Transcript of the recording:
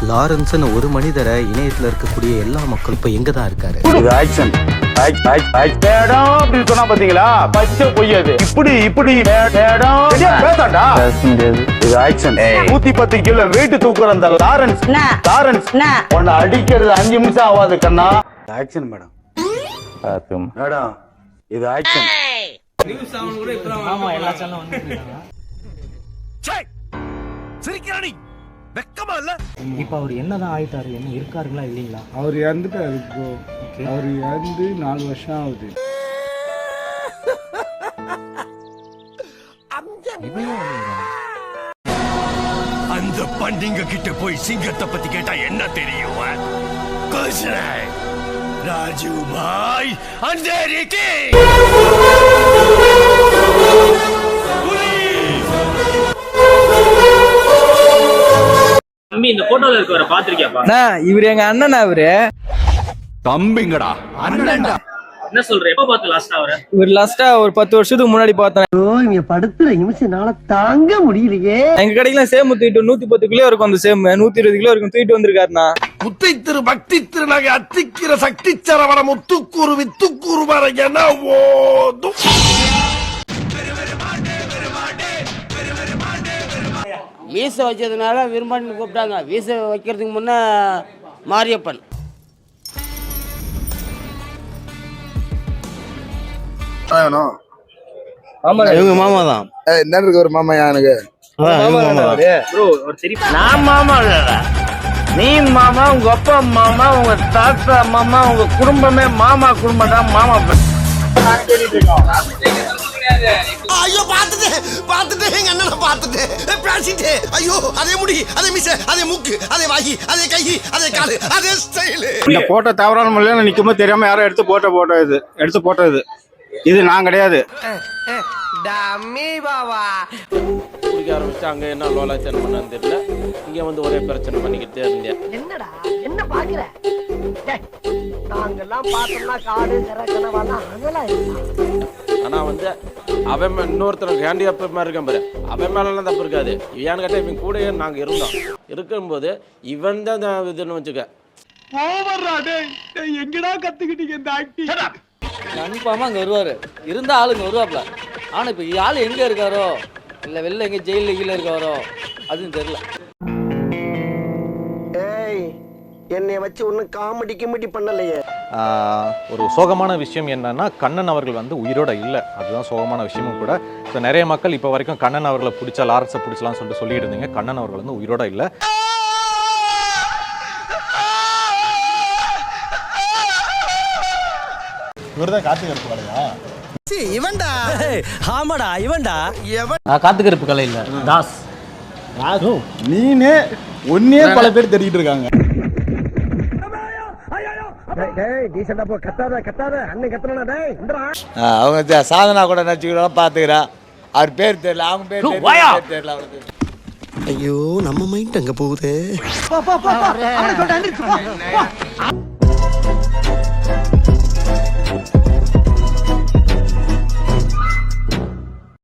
லாரன்ஸ்னு ஒரு மனிதரை இணையத்துல இருக்கக்கூடிய எல்லா மக்கள் இப்ப எங்க தான் இருக்காரு? இது ஆக்ஷன். மேடம் அப்படின்னு சொன்னா பாத்தீங்களா, பச்சை பொய்யாது. இப்படி மேடம் பேசாண்டா. இது ஆக்ஷன். 110 கிலோ வெயிட் தூக்குற அந்த லாரன்ஸ் உன்னை அடிக்கிறது 5 நிமிஷம் ஆகாது கண்ணா. Action madam. மேடம் இது ஆக்ஷன். ஆமா எல்லா சேனலும் வந்துருக்காங்க. சிரிக்கிறானி வெக்கமா இல்ல? இப்ப அவர் என்னதான் ஆயிட்டாரு, என்ன இருக்காருங்களா இல்லீங்களா? அவர் இறந்துட்டாரு ப்ரோ. அவர் இறந்து 4 வருஷம் ஆகுது. அந்த பண்டிங்க கிட்ட போய் சிங்கத்தை பத்தி கேட்டா என்ன தெரியும்? ராஜு பாய் அந்தேரிக்கு தம்பி இந்த போட்டோல இருக்கவரை பாத்திருக்கியாப்பா? இவரு எங்க அண்ணன். அவரு தம்பிங்கடா அண்ணன்டா. என்ன சொல்ற, எப்ப பார்த்து லாஸ்டா அவரை? இவர் லாஸ்டா ஒரு 10 வருஷத்துக்கு முன்னாடி பார்த்தேன். இங்க படுத்துற நிமிஷம்னால தாங்க முடியலையே. எங்க கடைக்குலாம் சேம் தூக்கிட்டு 110 கிலோ இருக்கும். அந்த சேம் 120 கிலோ இருக்கும். தூக்கிட்டு வந்திருக்காருண்ணா. முத்தை திரு பக்தி திருநகை அத்திக்கிற சக்தி சரவண முத்துக்கூறு வித்துக்கூறு வரையன ஓதும். வீச வச்சதுனால விரும்பான்னு கூப்பிட்டாங்க. வீச வைக்கிறதுக்கு முன்ன மாரியப்பன். இவங்க மாமா தான். என்ன இருக்கு ஒரு மாமா எனக்கு? ப்ரோ ஒரு சரி நான் மாமா இல்லடா, நீ மாமா, உங்க அப்பா மாமா, உங்க தாத்தா மாமா, உங்க குடும்பமே மாமா குடும்பம் தான். மாமா ஐயோ பாத்துட்டு எங்க அண்ணனை பாத்துட்டு பேசிட்டு ஐயோ அதே முடி அதே மிச அதே மூக்கு அதே வாகி அதே கை அதே காலு அதே ஸ்டைலு. இந்த போட்டோ தவறான முறையில நிக்கும்போது தெரியாம யாரும் எடுத்து போட்டோ இது நான் கிடையாது. குடிக்க ஆரம்பிச்சு அங்க என்ன லோலாச்சன் பண்ணான்னு தெரியல. இங்க வந்து ஒரே பிரச்சனை பண்ணிக்கிட்டே இருந்தேன். என்னடா என்ன பாக்குற? நாங்கெல்லாம் பார்த்தோம்னா காடு கனவாலாம் அதெல்லாம் இருக்கு. ஆனா வந்து அவன் இன்னொருத்தர் ஹேண்டிகேப் மாதிரி இருக்கான் பாரு, அவன் மேலாம் தப்பு இருக்காது. ஏன்னு கேட்டா இவன் கூட நாங்க இருந்தோம். இருக்கும்போது இவன் தான் இதுன்னு வச்சுக்க. எங்கடா கத்துக்கிட்டீங்க இந்த ஆக்டிங்? கன்ஃபார்மா அங்க வருவாரு. இருந்த ஆளுங்க வருவாப்ல. ஆனா இப்ப ஆளு எங்க இருக்காரோ, இல்ல வெளில எங்க ஜெயில கீழே இருக்காரோ அதுவும் தெரியல. ஏய் என்னைய வச்சு ஒன்னும் காமெடி பண்ணலையே. ஒரு சோகமான விஷயம் என்னன்னா, கண்ணன் அவர்கள் வந்து உயிரோட இல்லை. அதுதான் சோகமான விஷயமும் கூட. ஸோ நிறைய மக்கள் இப்போ வரைக்கும் கண்ணன் அவர்களை பிடிச்சா லாரன்ஸை பிடிச்சலாம்னு சொல்லிட்டு இருந்தீங்க. கண்ணன் அவர்கள் வந்து உயிரோட இல்லை. இவர்தான் காத்துக்கருப்பு கலையா? இவன்டா. ஆமாடா இவன்டா. காத்துக்கருப்பு கலை இல்ல, தாஸ். நீனே ஒன்னே பல பேர் தெரியிட்டு இருக்காங்க. அவங்க சாதனா கூட நடிச்சுக்கிறோம் பாத்துக்கிறா. அவர் பேர் தெரியல, அவங்க பேர் தெரியல. ஐயோ நம்ம மைண்ட் அங்க போகுது.